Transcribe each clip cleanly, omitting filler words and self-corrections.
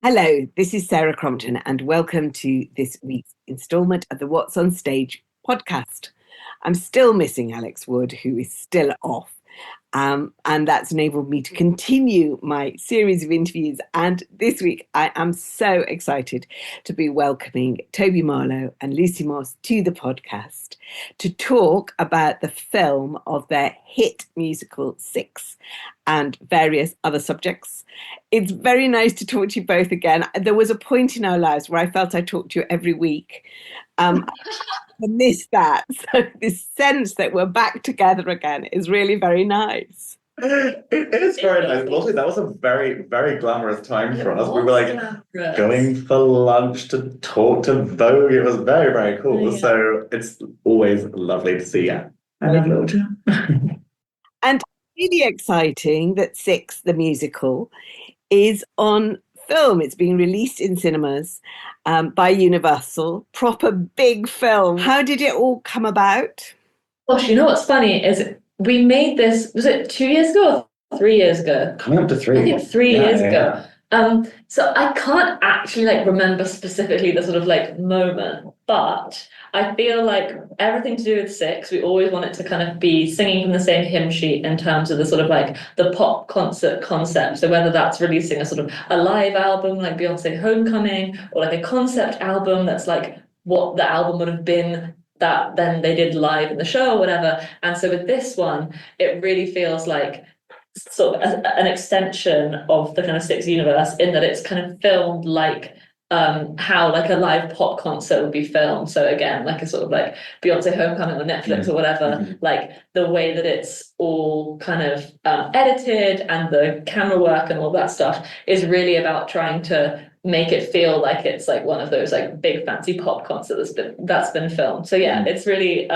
Hello, this is Sarah Crompton, and welcome to this week's instalment of the What's on Stage podcast. I'm still missing Alex Wood, who is still off, and that's enabled me to continue my series of interviews. And this week, I am so excited to be welcoming Toby Marlow and Lucy Moss to the podcast to talk about the film of their hit musical Six and various other subjects. It's very nice to talk to you both again. There was a point in our lives where I felt I talked to you every week. I miss that. So this sense that we're back together again is really very nice. It is very nice. But also, that was a very, very glamorous time for us. We were like going for lunch to talk to Vogue. It was very, very cool. Yeah. So it's always lovely to see you. I love little Jim. And really exciting that Six, the musical, is on film. It's being released in cinemas by Universal. Proper big film. How did it all come about? Gosh, you know what's funny is we made this, was it 2 years ago or 3 years ago? Coming up to three. I think 3 years ago. So I can't actually remember specifically the sort of moment, but I feel like everything to do with Six, we always want it to kind of be singing from the same hymn sheet in terms of the sort of the pop concert concept. So whether that's releasing a sort of a live album like Beyonce Homecoming, or a concept album that's what the album would have been that then they did live in the show or whatever. And so with this one, it really feels like sort of an extension of the kind of Six universe, in that it's kind of filmed how a live pop concert would be filmed. So again, a sort of Beyonce Homecoming on Netflix or whatever, the way that it's all kind of edited and the camera work and all that stuff is really about trying to make it feel like it's one of those big fancy pop concerts that's been filmed. So yeah, it's really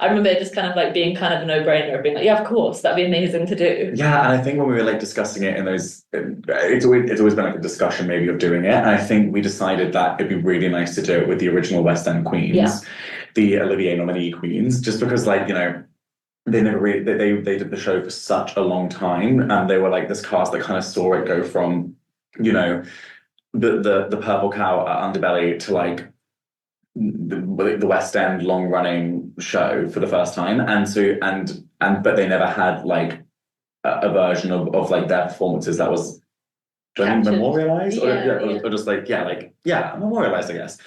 I remember it just kind of being kind of a no-brainer, being yeah, of course, that'd be amazing to do. Yeah, and I think when we were discussing it in those, it's always been a discussion maybe of doing it. And I think we decided that it'd be really nice to do it with the original West End Queens, the Olivier nominee Queens, just because they never really they did the show for such a long time, and they were this cast that kind of saw it go from the Purple Cow at Underbelly to the West End long running show for the first time, but they never had a version of their performances that was memorialized or just memorialized, I guess.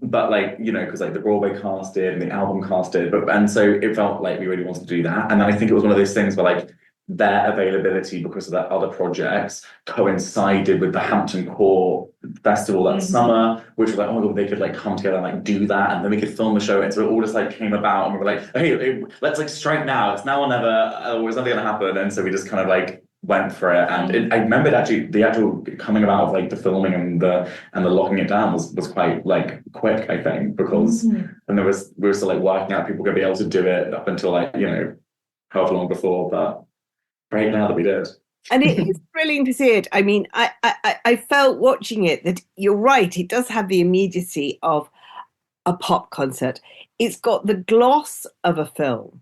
But because the Broadway cast did and the album cast did, and so it felt like we really wanted to do that. And then I think it was one of those things where their availability because of their other projects coincided with the Hampton Court Festival that summer, which was oh my god, they could come together and do that, and then we could film the show. And so it all just came about, and we were hey, let's strike now. It's now or never, or it's nothing gonna happen. And so we just kind of went for it. And I remembered actually the actual coming about of the filming and the locking it down was quite quick, I think, because and we were still working out people were gonna be able to do it up until however long before, but great now that we did. And it is thrilling to see it. I mean, I felt watching it that you're right. It does have the immediacy of a pop concert. It's got the gloss of a film.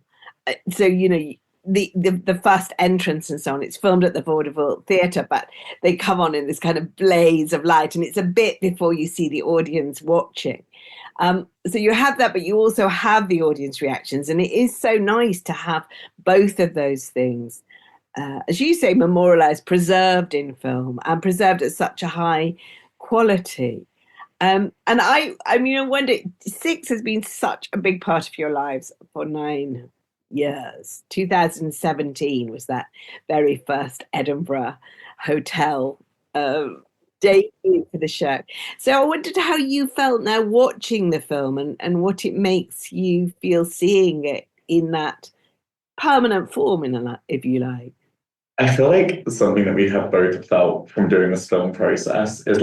So, the first entrance and so on, it's filmed at the Vaudeville Theatre, but they come on in this kind of blaze of light, and it's a bit before you see the audience watching. So you have that, but you also have the audience reactions. And it is so nice to have both of those things. As you say, memorialized, preserved in film, and preserved at such a high quality. And I wonder, Six has been such a big part of your lives for 9 years. 2017 was that very first Edinburgh hotel debut for the show. So I wondered how you felt now watching the film and what it makes you feel seeing it in that permanent form, if you like. I feel something that we have both felt from doing this film process is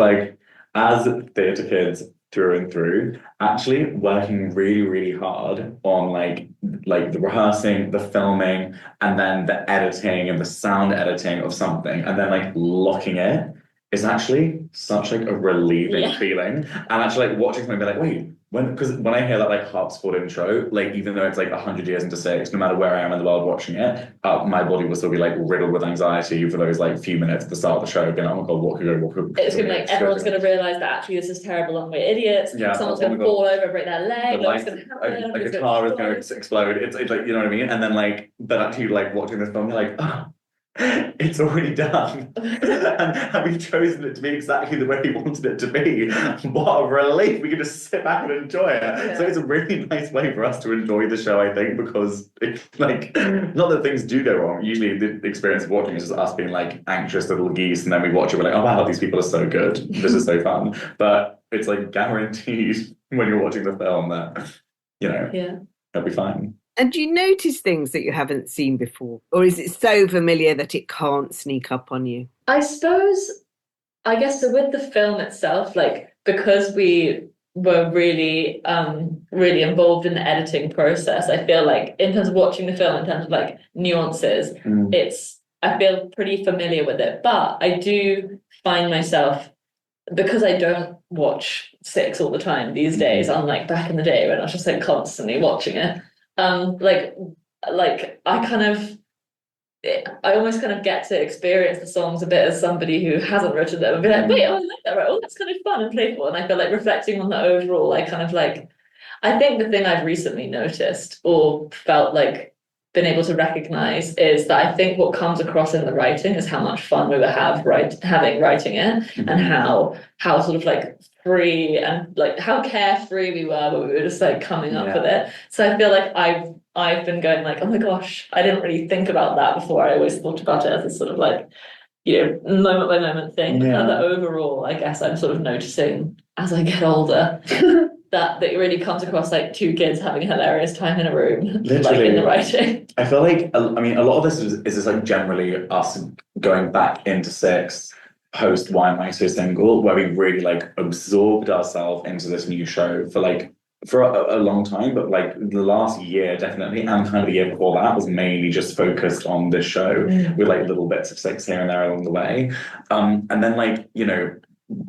as theatre kids through and through, actually working really, really hard on the rehearsing, the filming, and then the editing and the sound editing of something, and then locking it is actually such a relieving feeling. And actually watching something be wait, because when I hear that like harpsichord intro, like even though it's like 100 years into six, no matter where I am in the world watching it, my body will still be like riddled with anxiety for those like few minutes at the start of the show, being like, oh my god, what could go, what could it's gonna be like everyone's gonna realise that actually this is terrible and we're idiots. Yeah, someone's gonna fall over, break their leg, like, gonna happen, a guitar is going to explode. It's like, you know what I mean? And then like, but actually like watching this film, you're like, oh, it's already done. and we've chosen it to be exactly the way we wanted it to be. What a relief. We can just sit back and enjoy it. Yeah. So it's a really nice way for us to enjoy the show, I think, because it's like, not that things do go wrong. Usually the experience of watching is just us being like anxious little geese, and then we watch it, we're like, oh wow, these people are so good. This is so fun. But it's like guaranteed when you're watching the film that, you know, it'll be fine. And do you notice things that you haven't seen before? Or is it so familiar that it can't sneak up on you? I guess so with the film itself, like because we were really really involved in the editing process, I feel like in terms of watching the film, in terms of like nuances, I feel pretty familiar with it. But I do find myself, because I don't watch Six all the time these days, unlike back in the day when I was just like constantly watching it. Like I almost kind of get to experience the songs a bit as somebody who hasn't written them and be like, wait, oh, I like that, right? Oh, that's kind of fun and playful. And I feel like reflecting on the overall, I kind of like, I think the thing I've recently noticed or felt like been able to recognize is that I think what comes across in the writing is how much fun we were having writing it, and how sort of like free and like how carefree we were when we were just like coming up with it. So I feel like I've been going like, oh my gosh, I didn't really think about that before. I always thought about it as a sort of like, you know, moment by moment thing. But that overall, I guess I'm sort of noticing as I get older that it really comes across like two kids having a hilarious time in a room, literally, like in the writing. I feel like, I mean, a lot of this is just like generally us going back into Six post Why Am I So Single, where we really like absorbed ourselves into this new show for a long time, but like the last year definitely, and kind of the year before that was mainly just focused on this show with like little bits of Six here and there along the way. And then like, you know,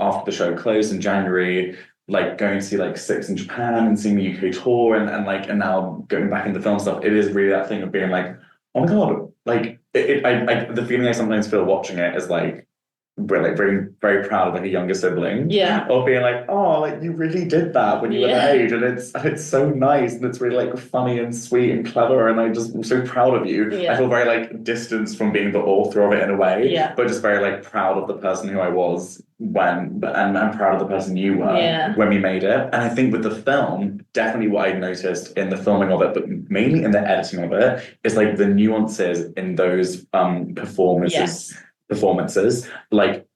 after the show closed in January, like going to see like Six in Japan and seeing the UK tour and now going back into film stuff, it is really that thing of being like, oh my god, like the feeling I sometimes feel watching it is like really very, very proud of like a younger sibling. Yeah. Of being like, oh, like you really did that when you were that age, and it's so nice and it's really like funny and sweet and clever, and I'm so proud of you. I feel very like distanced from being the author of it in a way, but just very like proud of the person who I was and proud of the person you were when we made it. And I think with the film, definitely what I noticed in the filming of it, but mainly in the editing of it, is like the nuances in those performances, like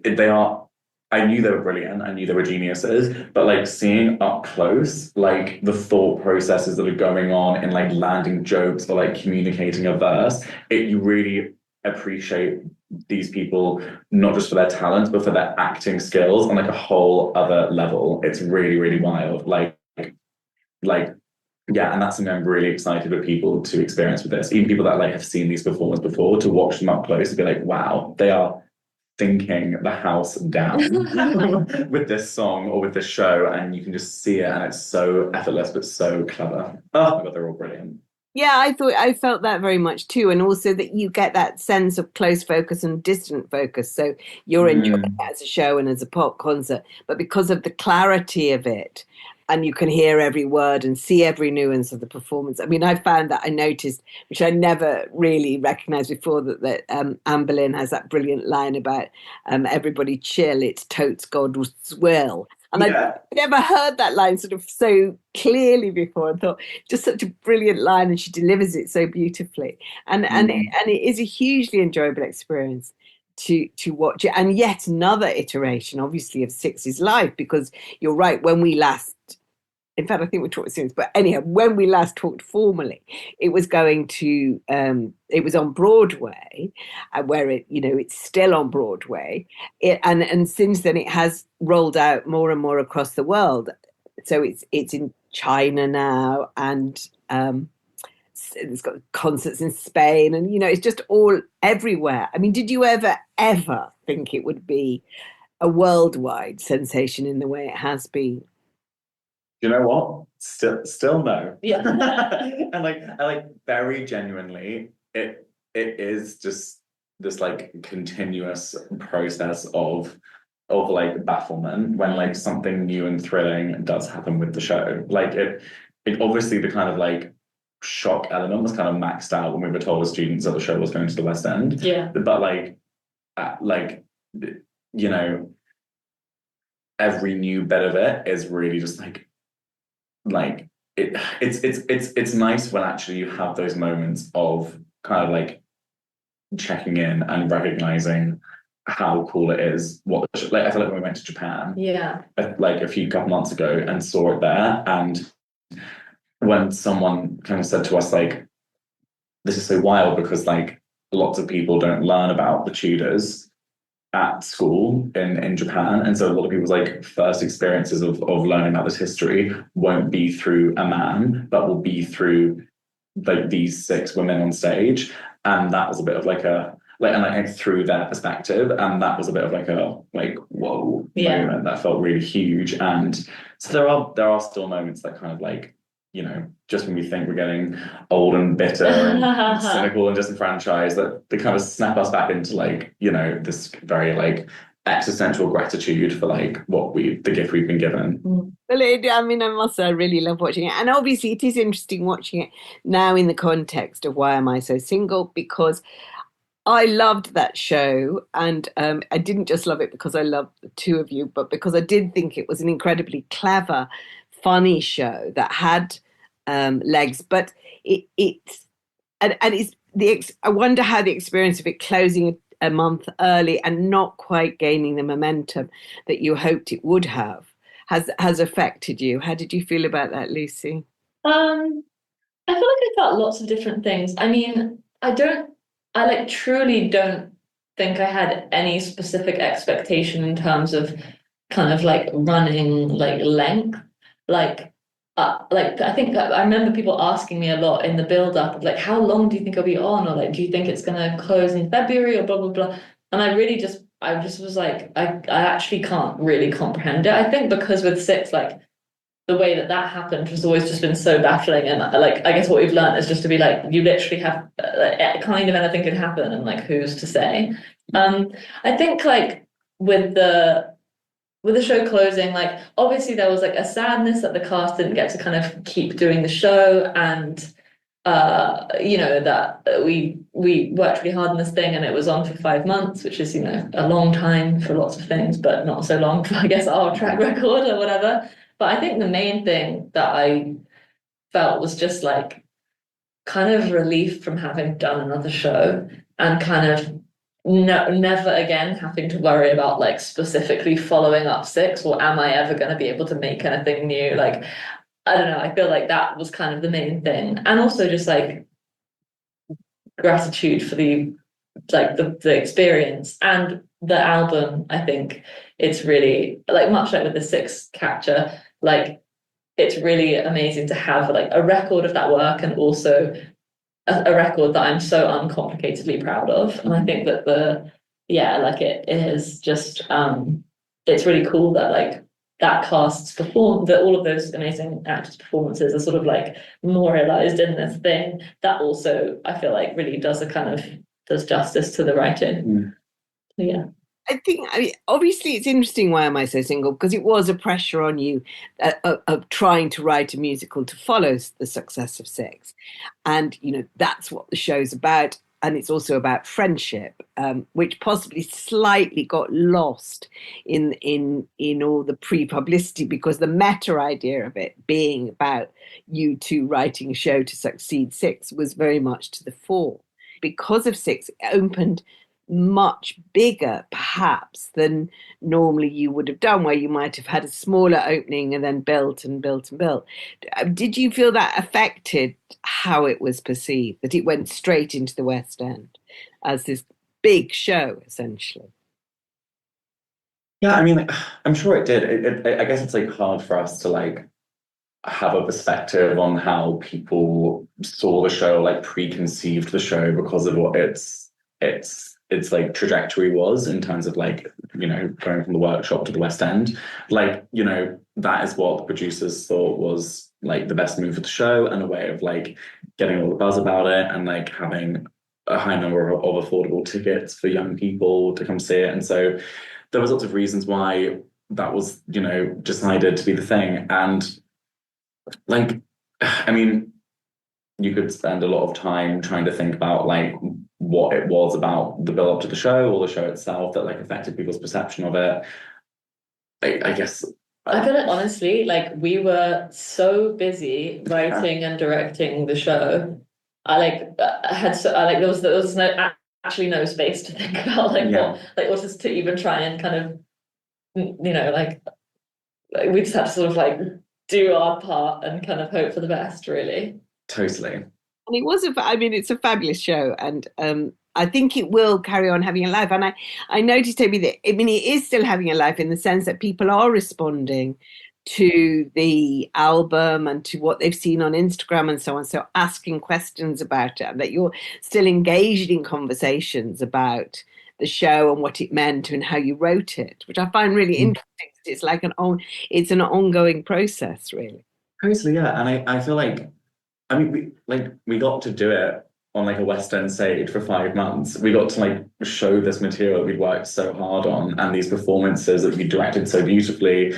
they are, I knew they were brilliant, I knew they were geniuses, but like seeing up close like the thought processes that are going on in like landing jokes or like communicating a verse, you really appreciate these people not just for their talent but for their acting skills on like a whole other level. It's really, really wild. Like yeah, and that's something I'm really excited for people to experience with this. Even people that like have seen these performers before, to watch them up close and be like, wow, they are thinking the house down with this song or with this show, and you can just see it, and it's so effortless but so clever. Oh my god, they're all brilliant. Yeah, I felt that very much too, and also that you get that sense of close focus and distant focus. So you're enjoying it as a show and as a pop concert, but because of the clarity of it, and you can hear every word and see every nuance of the performance. I mean, I found that I noticed, which I never really recognized before, that Anne Boleyn has that brilliant line about everybody chill, it's totes God's will. And I'd never heard that line sort of so clearly before. I thought, just such a brilliant line, and she delivers it so beautifully. And it is a hugely enjoyable experience to watch it. And yet another iteration, obviously, of Six's life, because you're right, when we last, in fact, I think we talked since, but anyhow, when we last talked formally, it was it was on Broadway, where it's still on Broadway. And since then it has rolled out more and more across the world. So it's in China now, and it's got concerts in Spain, and, it's just all everywhere. I mean, did you ever think it would be a worldwide sensation in the way it has been? you know what? Still no. Yeah. And like very genuinely, it is just this like continuous process of like bafflement when like something new and thrilling does happen with the show. Like it obviously the kind of like shock element was kind of maxed out when we were told as students that the show was going to the West End. Yeah. But like you know, every new bit of it is really just like it's nice when actually you have those moments of kind of like checking in and recognizing how cool it is. Like I feel like when we went to Japan, like a couple months ago, and saw it there, and when someone kind of said to us like, "This is so wild because like lots of people don't learn about the Tudors at school in Japan, and so a lot of people's like first experiences of learning about this history won't be through a man, but will be through like these 6 women on stage." And that was a bit of like a like through their perspective, and that was a bit of like a like whoa moment that felt really huge. And so there are still moments that kind of like, you know, just when we think we're getting old and bitter and cynical and disenfranchised, that they kind of snap us back into like, you know, this very like existential gratitude for like the gift we've been given. Well, I mean, I must say, I really love watching it. And obviously it is interesting watching it now in the context of Why Am I So Single? Because I loved that show, and I didn't just love it because I loved the two of you, but because I did think it was an incredibly clever, funny show that had legs. But it's I wonder how the experience of it closing a month early and not quite gaining the momentum that you hoped it would have has affected you. How did you feel about that, Lucy? I feel like I felt lots of different things. I mean, I like truly don't think I had any specific expectation in terms of kind of like running like length. Like I think I remember people asking me a lot in the build up of like, how long do you think I'll be on? Or like, do you think it's going to close in February or blah, blah, blah. And I just was like, I actually can't really comprehend it. I think because with 6, like the way that happened has always just been so baffling. And like, I guess what we've learned is just to be like, you literally have kind of anything could happen, and like, who's to say? I think like with the show closing, like obviously there was like a sadness that the cast didn't get to kind of keep doing the show, and you know, that we worked really hard on this thing and it was on for 5 months, which is, you know, a long time for lots of things, but not so long for, I guess, our track record or whatever. But I think the main thing that I felt was just like kind of relief from having done another show, and kind of never again having to worry about like specifically following up 6, or am I ever going to be able to make anything new? Like, I don't know, I feel like that was kind of the main thing. And also just like gratitude for the experience and the album. I think it's really like, much like with the 6 capture, like it's really amazing to have like a record of that work, and also a record that I'm so uncomplicatedly proud of. And I think that it is just it's really cool that like that cast's that all of those amazing actors' performances are sort of like memorialized in this thing that also I feel like really does justice to the writing. Yeah. I mean, obviously it's interesting, Why Am I So Single? Because it was a pressure on you of trying to write a musical to follow the success of 6. And, you know, that's what the show's about. And it's also about friendship, which possibly slightly got lost in all the pre-publicity, because the meta idea of it being about you two writing a show to succeed 6 was very much to the fore. Because of 6, it opened much bigger perhaps than normally you would have done, where you might have had a smaller opening and then built and built and built. Did you feel that affected how it was perceived, that it went straight into the West End as this big show essentially? Yeah, I mean, I'm sure it did. I guess it's like hard for us to like have a perspective on how people saw the show, like preconceived the show because of what its its like trajectory was in terms of like, you know, going from the workshop to the West End. Like, you know, that is what the producers thought was like the best move for the show, and a way of like getting all the buzz about it, and like having a high number of affordable tickets for young people to come see it. And so there was lots of reasons why that was, you know, decided to be the thing. And like, I mean, you could spend a lot of time trying to think about like what it was about the build up to the show, or the show itself, that like affected people's perception of it. I guess I feel like honestly, like we were so busy writing and directing the show. I had so there was no actually no space to think about what just to even try and kind of, you know, like we just had to sort of like do our part and kind of hope for the best, really. Totally. And it was it's a fabulous show, and I think it will carry on having a life. And I noticed, Toby, that it is still having a life in the sense that people are responding to the album and to what they've seen on Instagram and so on. So asking questions about it, and that you're still engaged in conversations about the show and what it meant and how you wrote it, which I find really interesting. It's like it's an ongoing process, really. Totally, yeah. And I feel like, I mean, we got to do it on like a West End stage for 5 months. We got to like show this material that we'd worked so hard on, and these performances that we directed so beautifully,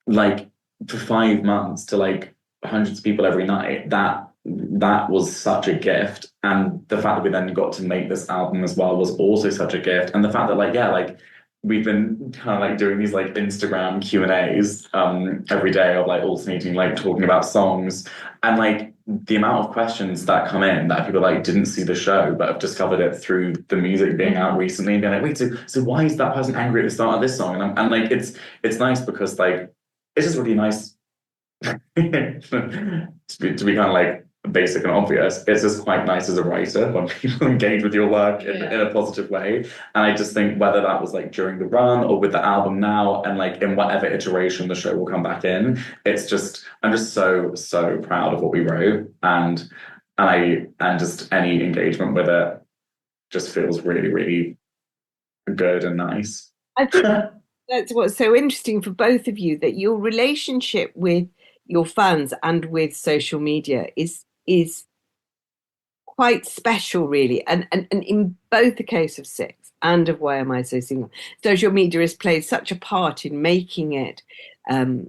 like for 5 months to like hundreds of people every night. That was such a gift. And the fact that we then got to make this album as well was also such a gift. And the fact that like we've been kind of like doing these like Instagram Q&As every day of like alternating, like talking about songs, and like the amount of questions that come in that people like didn't see the show but have discovered it through the music being out recently, and being like, wait, so why is that person angry at the start of this song? And like it's nice because like it's just really nice to be kind of like basic and obvious. It's just quite nice as a writer when people engage with your work in a positive way. And I just think whether that was like during the run or with the album now, and like in whatever iteration the show will come back in, I'm just so proud of what we wrote, and just any engagement with it just feels really, really good and nice. I think that's what's so interesting for both of you, that your relationship with your fans and with social media is quite special, really. And in both the case of Six and of Why Am I So Single, social media has played such a part in making it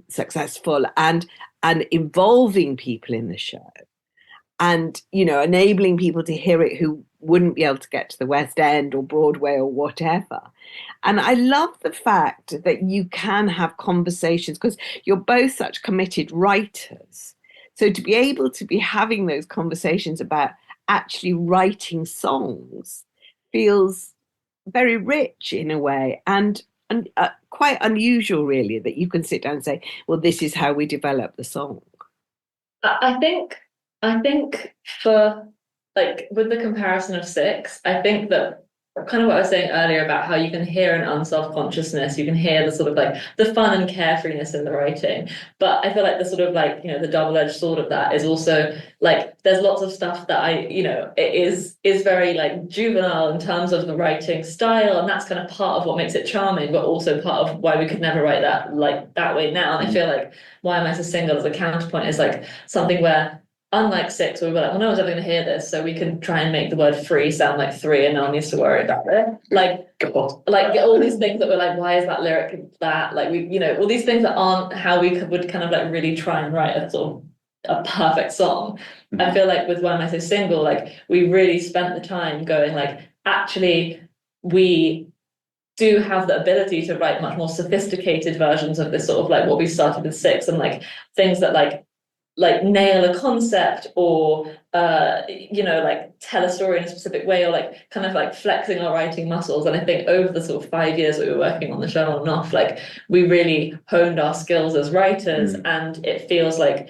successful and involving people in the show, and, you know, enabling people to hear it who wouldn't be able to get to the West End or Broadway or whatever. And I love the fact that you can have conversations, because you're both such committed writers. So to be able to be having those conversations about actually writing songs feels very rich in a way, and quite unusual, really, that you can sit down and say, well, this is how we develop the song. I think for like with the comparison of Six, I think that kind of what I was saying earlier about how you can hear an unself-consciousness, you can hear the sort of like the fun and carefreeness in the writing, but I feel like the sort of like, you know, the double-edged sword of that is also like there's lots of stuff that it is very like juvenile in terms of the writing style, and that's kind of part of what makes it charming, but also part of why we could never write that like that way now. And I feel like Why Am I So Single as a counterpoint is like something where, unlike Six, we were like, well, no one's ever going to hear this, so we can try and make the word free sound like three, and no one needs to worry about it. Like all these things that we're like, why is that lyric that? Like, we, you know, all these things that aren't how we would kind of like really try and write a sort of a perfect song. I feel like with Why Am I So Single, like we really spent the time going like, actually, we do have the ability to write much more sophisticated versions of this sort of like what we started with Six, and like things that like nail a concept, or like tell a story in a specific way, or like kind of like flexing our writing muscles. And I think over the sort of 5 years we were working on the show on and off, like we really honed our skills as writers. And it feels like,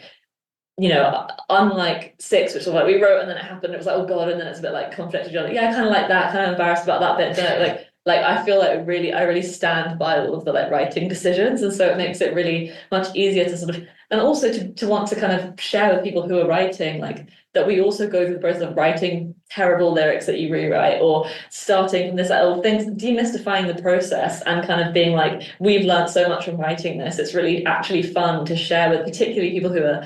you know, unlike Six, which was like we wrote and then it happened, it was like, oh god, and then it's a bit like conflict. You're like, yeah, I kind of like that, kind of embarrassed about that bit, don't it? Like like I feel like I really stand by all of the like writing decisions, and so it makes it really much easier to sort of, and also to want to kind of share with people who are writing, like that we also go through the process of writing terrible lyrics that you rewrite, or starting from this little things, demystifying the process and kind of being like, we've learned so much from writing this. It's really actually fun to share with particularly people who are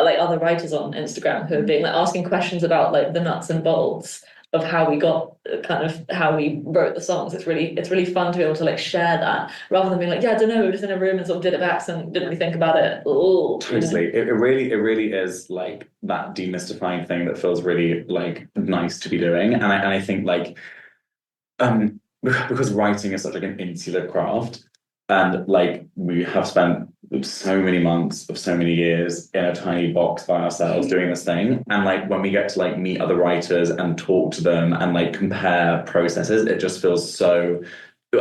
like other writers on Instagram who are being like asking questions about like the nuts and bolts of how we got kind of how we wrote the songs. It's really fun to be able to like share that rather than being like, yeah, I don't know, we were just in a room and sort of did it back and didn't really think about it. Ooh, Totally. It really is like that demystifying thing that feels really like nice to be doing. And I think like because writing is such like an insular craft, and like we have spent so many months of so many years in a tiny box by ourselves doing this thing, and like when we get to like meet other writers and talk to them and like compare processes, it just feels so,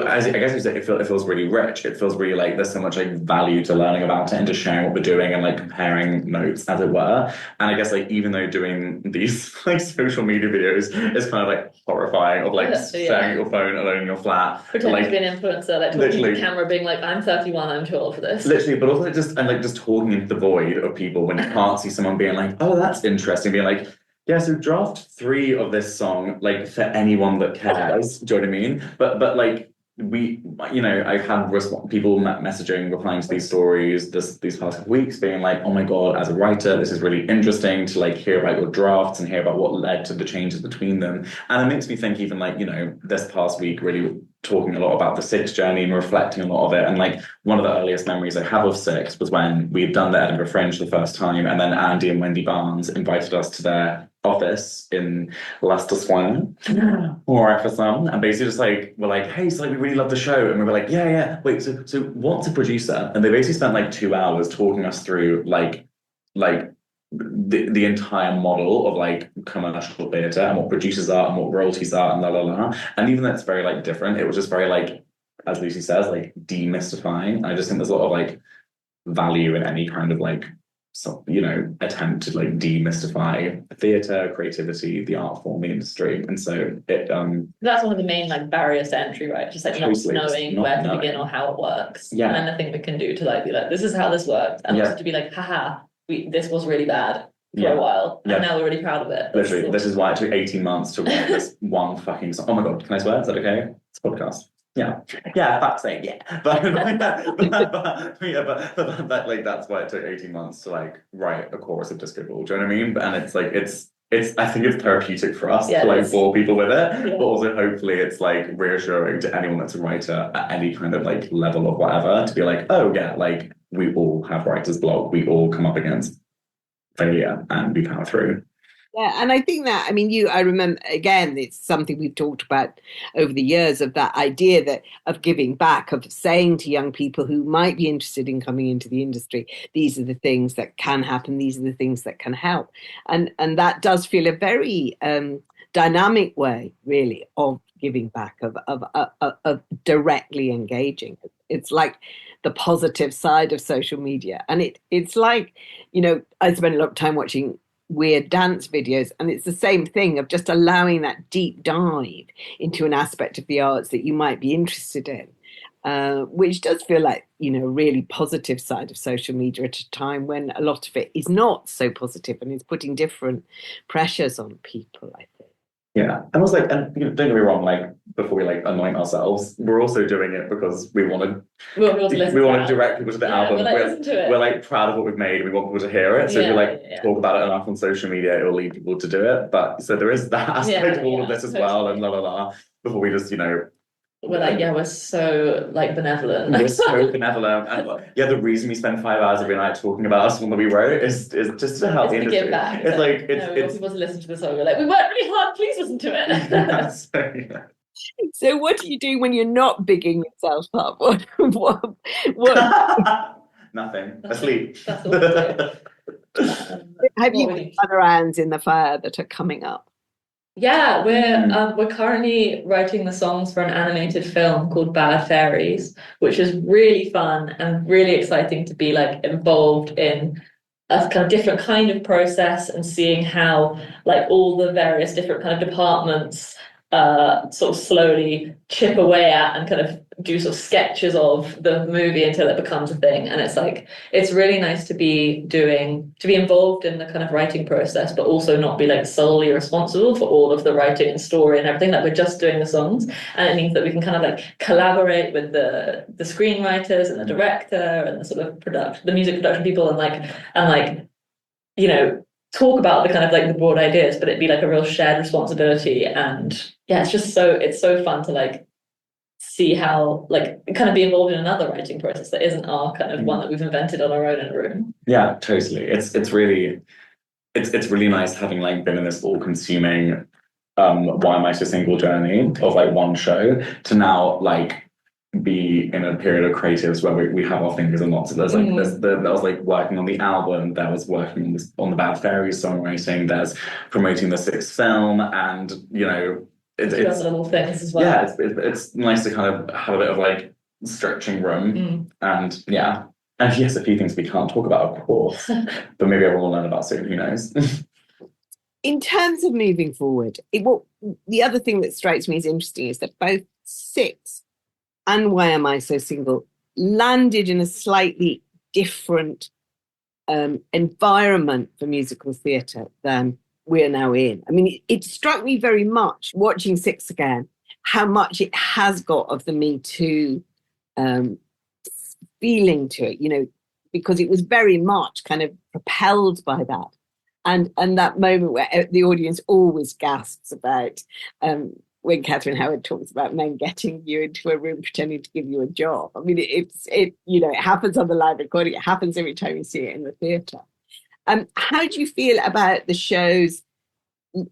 as I guess you said, it feels really rich. It feels really like there's so much like value to learning about it and to sharing what we're doing and like comparing notes, as it were. And I guess like even though doing these like social media videos is kind of like horrifying, of like staring at your phone alone in your flat, pretending like, to be an influencer, like talking to the camera, being like, I'm 31, I'm too old for this. Literally, but also just talking into the void of people when you can't see someone being like, oh, that's interesting, being like, yeah, so draft 3 of this song, like for anyone that cares. Do you know what I mean? But like we, you know, I've had people messaging, replying to these stories these past couple weeks, being like, oh my God, as a writer, this is really interesting to like hear about your drafts and hear about what led to the changes between them. And it makes me think even like, you know, this past week really talking a lot about the Six journey and reflecting a lot of it. And like one of the earliest memories I have of Six was when we had done the Edinburgh Fringe the first time, and then Andy and Wendy Barnes invited us to their office in Leicester Square or FSM, and basically just like we're like, hey, so like we really love the show, and we were like, yeah, wait, so what's a producer? And they basically spent like 2 hours talking us through like the entire model of like commercial theatre and what producers are and what royalties are and la. And even though it's very like different, it was just very like, as Lucy says, like demystifying. I just think there's a lot of like value in any kind of like, so, you know, attempt to like demystify theatre, creativity, the art form, the industry. And so it that's one of the main like barriers to entry, right? Just like not knowing where to begin or how it works. Yeah. And I think we can do to like be like, this is how this works. And also to be like, haha, this was really bad for a while. And now we're really proud of it. Literally, this is why it took 18 months to write this one fucking song. Oh my God, can I swear? Is that okay? It's a podcast. Yeah, fuck's sake, yeah. But like that's why it took 18 months to like write a chorus of Disco Ball. Do you know what I mean? And it's like it's I think it's therapeutic for us to like bore people with it, but also hopefully it's like reassuring to anyone that's a writer at any kind of like level of whatever to be like, oh yeah, like we all have writer's block, we all come up against failure and we power through. Yeah, and I think that, I mean, I remember, again, it's something we've talked about over the years, of that idea that of giving back, of saying to young people who might be interested in coming into the industry, these are the things that can happen, these are the things that can help. And that does feel a very dynamic way, really, of giving back, of directly engaging. It's like the positive side of social media. And it's like, you know, I spend a lot of time watching weird dance videos, and it's the same thing of just allowing that deep dive into an aspect of the arts that you might be interested in, which does feel like, you know, a really positive side of social media at a time when a lot of it is not so positive and is putting different pressures on people, I think. Yeah, and also like, and you know, don't get me wrong, like before we like anoint ourselves, we're also doing it because we want to direct people to the album. We're like proud of what we've made. We want people to hear it. So if we like talk about it enough on social media, it will lead people to do it. But so there is that aspect of all of this as well, and before we just, you know, we're like, we're so like benevolent. We're so benevolent. And the reason we spend 5 hours every night talking about a song that we wrote is just to help the industry. Give back. It's like we want people to listen to the song. We're like, we worked really hard, please listen to it. So what do you do when you're not bigging yourself up? What? Nothing. Asleep. That's all we do. Have you got other irons in the fire that are coming up? Yeah, we're currently writing the songs for an animated film called Bad Fairies, which is really fun and really exciting to be like involved in a kind of different kind of process and seeing how like all the various different kind of departments sort of slowly chip away at and kind of do sort of sketches of the movie until it becomes a thing. And it's like, it's really nice to be involved in the kind of writing process, but also not be like solely responsible for all of the writing and story and everything. Like we're just doing the songs, and it means that we can kind of like collaborate with the screenwriters and the director and the sort of the music production people, and like you know, talk about the kind of like the broad ideas, but it'd be like a real shared responsibility. And yeah, it's so fun to like see how like kind of be involved in another writing process that isn't our kind of one that we've invented on our own in a room. Yeah, totally. It's really nice having like been in this all-consuming why am I so single journey of like one show to now like be in a period of creatives where we have our fingers in lots of there's like that was like working on the album, that was working on the Bad Fairies songwriting, there's promoting the 6th film, and you know it's little things as well. Yeah, it's nice to kind of have a bit of like stretching room. And yeah, and yes, a few things we can't talk about, of course, but maybe everyone will learn about soon, who knows. In terms of moving forward, the other thing that strikes me as interesting is that both Six and Why Am I So Single landed in a slightly different environment for musical theatre than we're now in. I mean, it struck me very much watching Six again, how much it has got of the Me Too feeling to it, you know, because it was very much kind of propelled by that. And that moment where the audience always gasps about when Catherine Howard talks about men getting you into a room pretending to give you a job. I mean, it happens on the live recording. It happens every time you see it in the theatre. How do you feel about the shows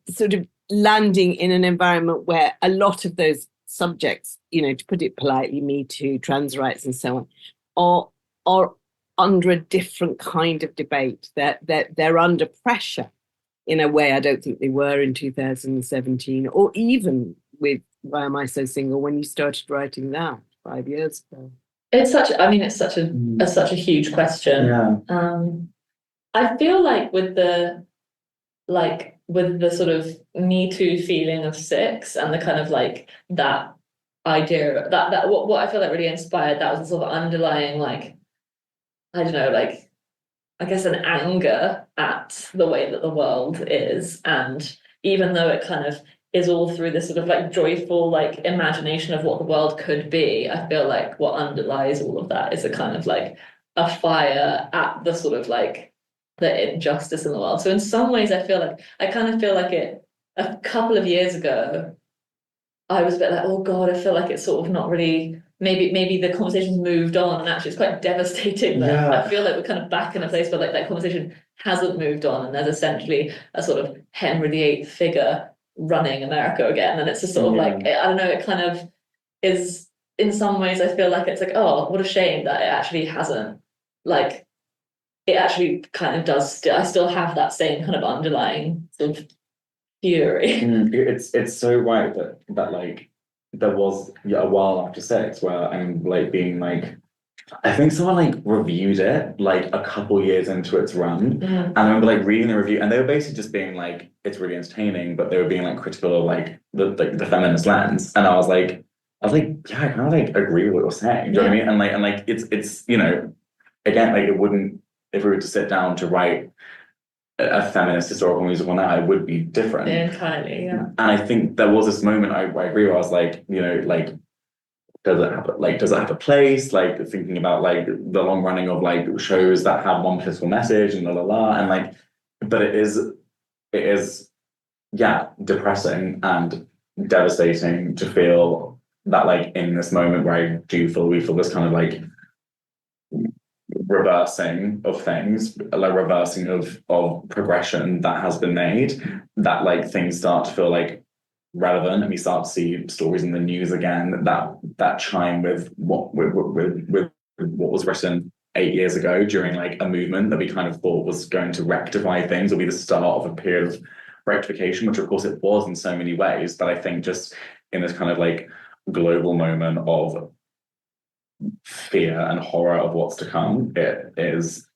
sort of landing in an environment where a lot of those subjects, you know, to put it politely, Me Too, trans rights and so on, are under a different kind of debate, that they're under pressure in a way I don't think they were in 2017, or even with Why Am I So Single when you started writing that 5 years ago? It's such a huge question. Yeah. I feel like with the sort of Me Too feeling of Six and the kind of like that idea that what I feel like really inspired that was a sort of underlying like, I don't know, like I guess an anger at the way that the world is. And even though it kind of is all through this sort of like joyful like imagination of what the world could be, I feel like what underlies all of that is a kind of like a fire at the sort of like the injustice in the world. So in some ways I kind of feel like it a couple of years ago I was a bit like, oh God, I feel like it's sort of not really, maybe the conversation's moved on, and actually it's quite devastating that I feel like we're kind of back in a place where like that conversation hasn't moved on, and there's essentially a sort of Henry VIII figure running America again. And it's just sort of like, I don't know, it kind of is, in some ways I feel like it's like, oh, what a shame that it actually hasn't, like, it actually kind of does, I still have that same kind of underlying sort of fury. It's so right that like there was a while after Six where I'm like being like, I think someone like reviewed it like a couple years into its run, and I remember like reading the review, and they were basically just being like, it's really entertaining, but they were being like critical of like the feminist lens, and I was like, yeah, I kind of like agree with what you're saying. Do you know what I mean? And like it's you know, again, like it wouldn't, if we were to sit down to write a feminist historical musical now, it would be different. Entirely, yeah. And I think there was this moment I agree where I was like, you know, like, does it have a place? Like thinking about like the long running of like shows that have one political message and and like, but it is depressing and devastating to feel that like in this moment where we feel this kind of like reversing of things, like reversing of progression that has been made, that like things start to feel like relevant, and we start to see stories in the news again that chime with what was written 8 years ago during like a movement that we kind of thought was going to rectify things or be the start of a period of rectification, which of course it was in so many ways. But I think just in this kind of like global moment of fear and horror of what's to come, it is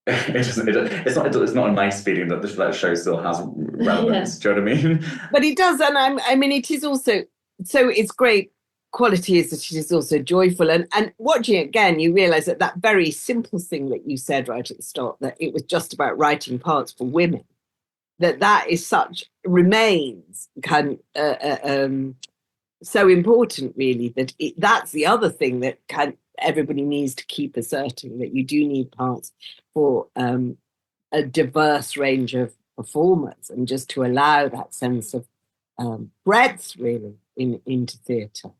it's not a nice feeling that that show still has relevance. Do you know what I mean? But it does, and I mean, it is also, so it's great quality is that it is also joyful. And watching it again, you realise that that very simple thing that you said right at the start, that it was just about writing parts for women, that is such, remains so important, really, that that's the other thing that everybody needs to keep asserting, that you do need parts for a diverse range of performers, and just to allow that sense of breadth, really, into theatre.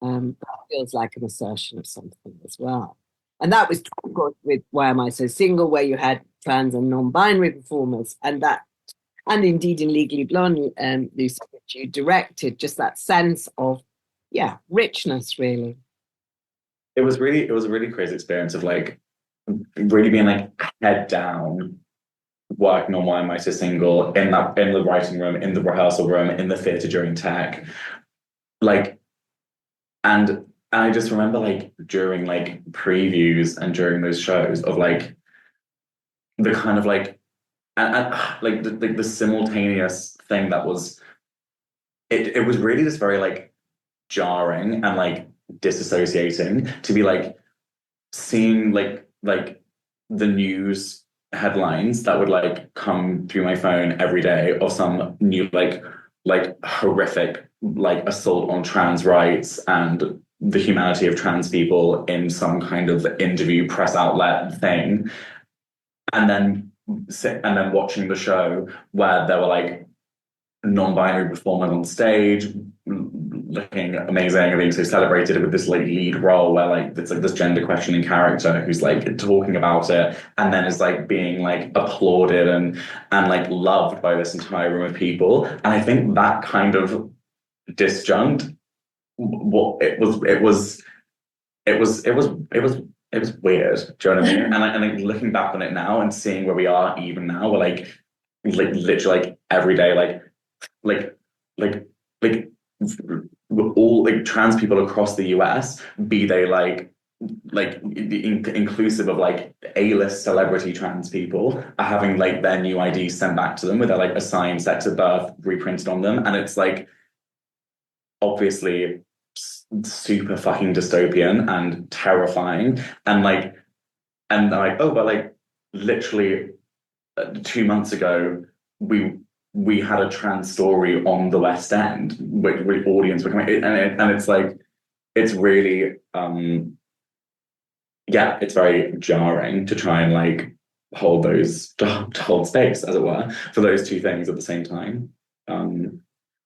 That feels like an assertion of something as well. And that was true, of course, with Why Am I So Single, where you had trans and non-binary performers, and indeed in Legally Blonde, Lucy, which you directed, just that sense of, richness, really. It was a really crazy experience of like really being like head down, working on Why Am I So Single in the writing room, in the rehearsal room, in the theatre during tech, like, and I just remember like during like previews and during those shows of like the kind of like and like the simultaneous thing that was it was really just very like jarring and like disassociating to be like seeing like the news headlines that would like come through my phone every day of some new like horrific like assault on trans rights and the humanity of trans people in some kind of interview press outlet thing, and then watching the show where there were like non-binary performers on stage looking amazing and being so celebrated with this like lead role where like it's like this gender questioning character who's like talking about it and then is like being like applauded and like loved by this entire room of people. And I think that kind of disjunct, what it was weird. Do you know what I mean? And like looking back on it now and seeing where we are even now, we're like literally like every day like all like trans people across the US, be they like inclusive of like A-list celebrity trans people, are having like their new IDs sent back to them with their like assigned sex of birth reprinted on them, and it's like obviously super fucking dystopian and terrifying, and like oh, but like literally 2 months ago we had a trans story on the West End, which the audience were coming, and it's like it's really it's very jarring to try and like hold space, as it were, for those two things at the same time.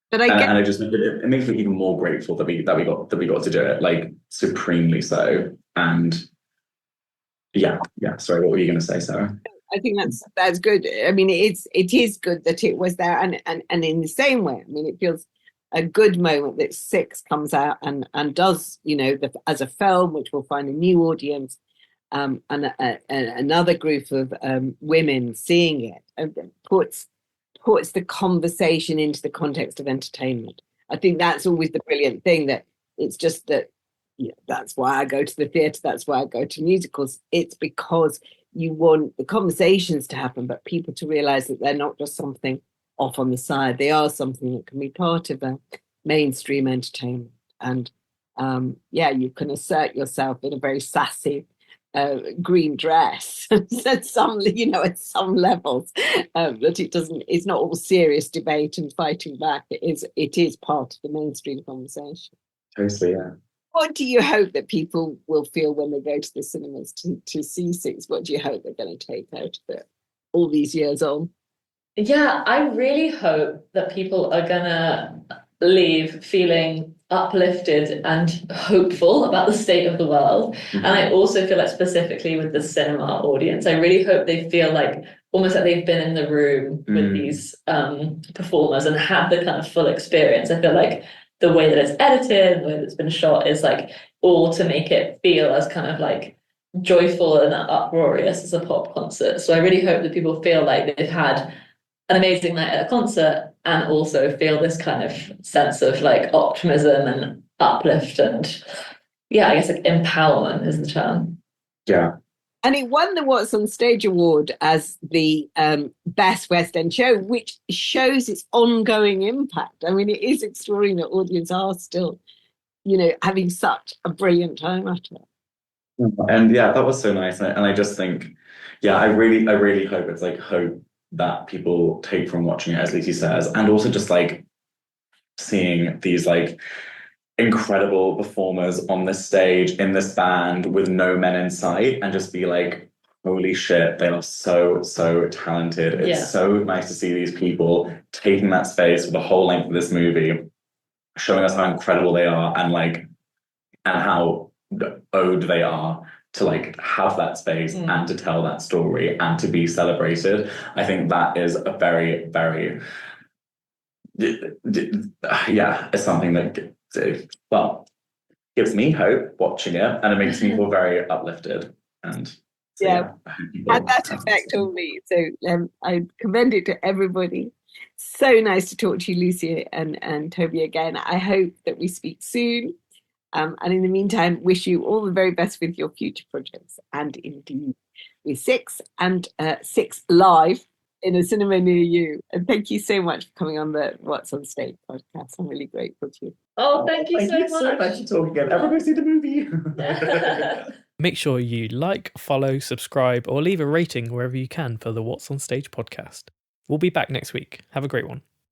But and it just it makes me even more grateful that we got to do it, like supremely so. And sorry, what were you going to say, Sarah? I think that's good. I mean, it is good that it was there, and in the same way, I mean, it feels a good moment that Six comes out and does, as a film, which will find a new audience, and another group of women seeing it, and puts the conversation into the context of entertainment. I think that's always the brilliant thing, that it's just that, that's why I go to the theatre, that's why I go to musicals. It's because you want the conversations to happen, but people to realise that they're not just something off on the side. They are something that can be part of a mainstream entertainment. And you can assert yourself in a very sassy green dress at some levels, that it's not all serious debate and fighting back. It is part of the mainstream conversation. Totally, yeah. What do you hope that people will feel when they go to the cinemas to see Six? What do you hope they're going to take out of it all these years on? Yeah, I really hope that people are going to leave feeling uplifted and hopeful about the state of the world. Mm-hmm. And I also feel like specifically with the cinema audience, I really hope they feel like almost like they've been in the room with these performers and had the kind of full experience. I feel like the way that it's edited, the way that it's been shot is like all to make it feel as kind of like joyful and uproarious as a pop concert. So I really hope that people feel like they've had an amazing night at a concert and also feel this kind of sense of like optimism and uplift and I guess like empowerment is the term. Yeah. And it won the What's on Stage award as the best West End show, which shows its ongoing impact. I mean, it is extraordinary that audiences are still, having such a brilliant time at it. And yeah, that was so nice. And I just think, I really hope it's like hope that people take from watching it, as Lucy says, and also just like seeing these like incredible performers on this stage in this band with no men in sight, and just be like, holy shit, they are so talented. It's so nice to see these people taking that space for the whole length of this movie, showing us how incredible they are, and how owed they are to like have that space and to tell that story and to be celebrated. I think that is a very, very it's something that gives me hope watching it, and it makes me feel very uplifted. And had that effect on me. So I commend it to everybody. So nice to talk to you, Lucy and Toby, again. I hope that we speak soon. And in the meantime, wish you all the very best with your future projects, and indeed with Six and Six Live in a cinema near you. And thank you so much for coming on the What's on Stage podcast. I'm really grateful to you. Oh, thank you so much for talking again. Everybody see the movie. Make sure you like, follow, subscribe, or leave a rating wherever you can for the What's on Stage podcast. We'll be back next week. Have a great one.